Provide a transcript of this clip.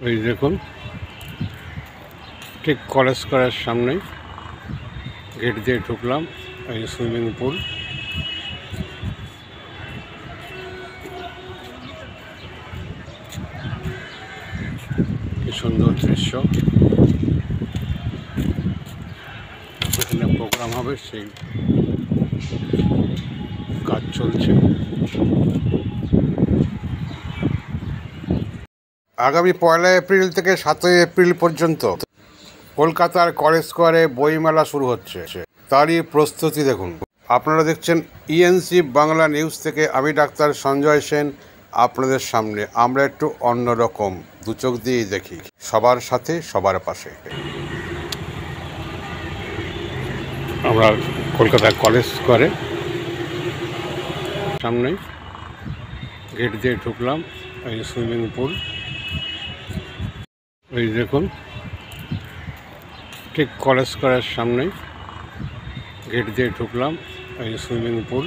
এই দেখুন, ঠিক কলেজ স্কয়ারের সামনেই গেট দিয়ে ঢুকলাম। এই সুইমিং পুল, কি সুন্দর দৃশ্য। এখানে প্রোগ্রাম হবে, সেই কাজ চলছে। আগামী 1 এপ্রিল থেকে 7 এপ্রিল পর্যন্ত কলকাতার কলেজ স্কয়ারে বইমেলা শুরু হচ্ছে। তারই প্রস্তুতি দেখুন। আপনারা দেখছেন ইএনসি বাংলা নিউজ থেকে। আমি ডাক্তার সঞ্জয় সেন আপনাদের সামনে। আমরা একটু অন্যরকম, দু চোখ দিয়েই দেখি, সবার সাথে সবার পাশে। আমরা কলকাতার কলেজ স্কয়ারে সামনেই গেট দিয়ে ঢুকলাম। এই সুইমিং পুল, এই দেখুন, ঠিক কলেজ স্কয়ারের সামনেই গেট দিয়ে ঢুকলাম। এই সুইমিং পুল।